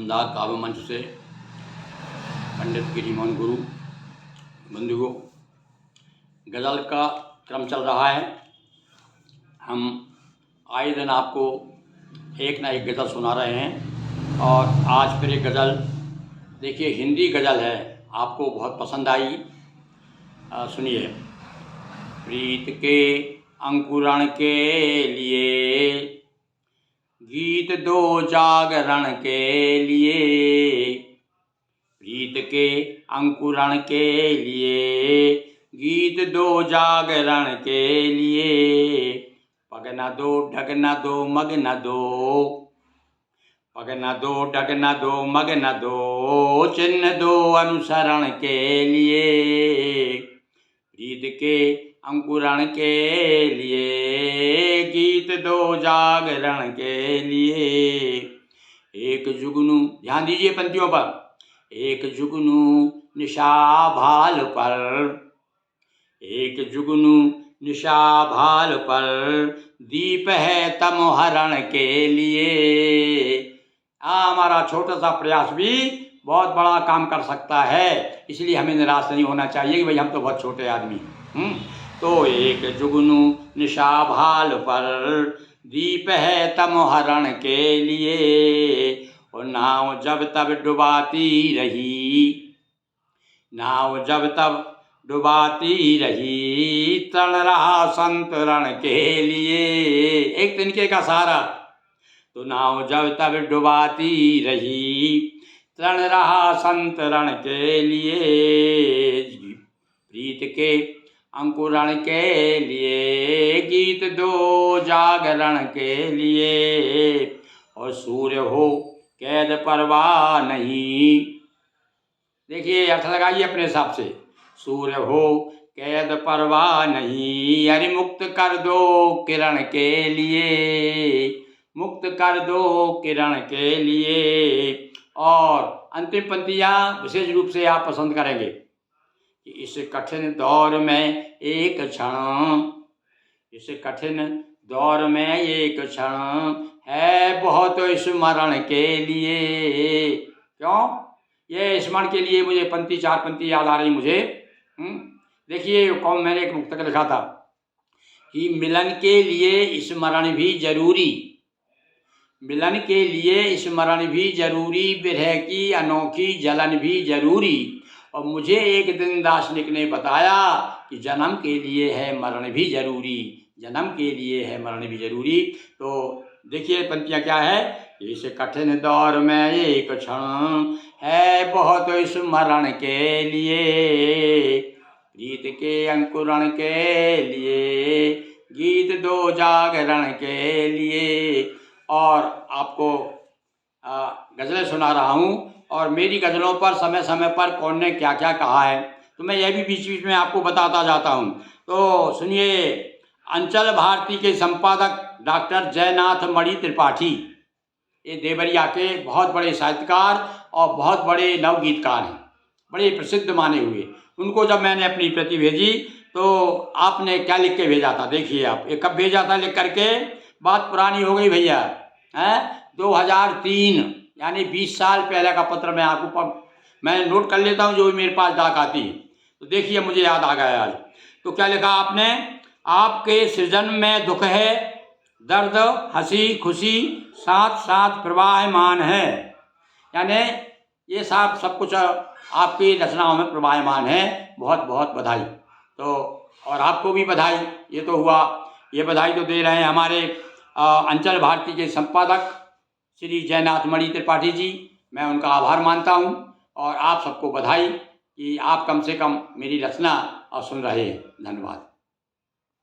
मंदार काव्य मंच से पंडित गिरिमोहन गुरु बंधुओं, गज़ल का क्रम चल रहा है। हम आए दिन आपको एक ना एक गज़ल सुना रहे हैं और आज फिर एक गज़ल, देखिए हिंदी गज़ल है, आपको बहुत पसंद आई। सुनिए। प्रीत के अंकुरण के लिए गीत दो जागरण के लिए, प्रीत के अंकुरण के लिए गीत दो जागरण के लिए। पग न दो ढग न दो मग न दो, पग न दो ढग न दो मग न दो, चिन्ह दो अनुसरण के लिए। प्रीत के अंकुरण के लिए गीत दो जागरण के लिए। एक जुगनू, ध्यान दीजिए पंक्तियों पर, एक जुगनू निशा भाल पर, एक जुगनू निशा भाल पर दीप है तमोहरण के लिए। हमारा छोटा सा प्रयास भी बहुत बड़ा काम कर सकता है, इसलिए हमें निराश नहीं होना चाहिए कि भाई हम तो बहुत छोटे आदमी हैं। तो एक जुगनू निशा भाल पर दीप है तमोहरण के लिए। और नाव जब तब डुबाती रही, नाव जब तब डुबाती रही, तड़ रहा संतरण के लिए। एक तिनके का सहारा, तो नाव जब तब डुबाती रही, तड़ रहा संतरण के लिए। प्रीत के अंकुरण के लिए गीत दो जागरण के लिए। और सूर्य हो कैद परवाह नहीं, देखिए अर्थ लगाइए अपने हिसाब से। सूर्य हो कैद परवाह नहीं, अरे मुक्त कर दो किरण के लिए, मुक्त कर दो किरण के लिए। और अंतिम पंक्तियाँ विशेष रूप से आप पसंद करेंगे कि इस कठिन दौर में एक क्षण, इस कठिन दौर में एक क्षण है बहुत स्मरण के लिए। क्यों? ये स्मरण के लिए मुझे पंक्ति, चार पंक्ति याद आ रही मुझे। देखिए कौन, मैंने एक मुक्तक लिखा था कि मिलन के लिए स्मरण भी जरूरी, मिलन के लिए स्मरण भी जरूरी, विरह की अनोखी जलन भी जरूरी। और मुझे एक दिन दार्शनिक ने बताया कि जन्म के लिए है मरण भी जरूरी, जन्म के लिए है मरण भी जरूरी। तो देखिए पंक्तियाँ क्या है, इस कठिन दौर में एक क्षण है बहुत स्मरण के लिए। प्रीत के अंकुरण के लिए गीत दो जागरण के लिए। और आपको गज़लें सुना रहा हूँ और मेरी गज़लों पर समय समय पर कौन ने क्या क्या कहा है, तो मैं यह भी बीच बीच में आपको बताता जाता हूँ। तो सुनिए। अंचल भारती के संपादक डॉक्टर जयनाथ मणि त्रिपाठी, ये देवरिया के बहुत बड़े साहित्यकार और बहुत बड़े नवगीतकार हैं, बड़े प्रसिद्ध माने हुए। उनको जब मैंने अपनी प्रति भेजी तो आपने क्या लिख के भेजा था, देखिए आप। ये कब भेजा था लिख करके, बात पुरानी हो गई भैया, है 2003, यानी 20 साल पहले का पत्र मैं आपको मैं नोट कर लेता हूँ जो भी मेरे पास डाक आती है। तो देखिए मुझे याद आ गया आज। तो क्या लिखा आपने, आपके सृजन में दुख है, दर्द हंसी खुशी साथ साथ प्रवाहमान है। यानी ये सब कुछ आपकी रचनाओं में प्रवाहमान है। बहुत बहुत बधाई। तो और आपको भी बधाई। ये तो हुआ, ये बधाई तो दे रहे हैं हमारे अंचल भारती के संपादक श्री जयनाथ मणि त्रिपाठी जी, मैं उनका आभार मानता हूँ। और आप सबको बधाई कि आप कम से कम मेरी रचना सुन रहे हैं। धन्यवाद।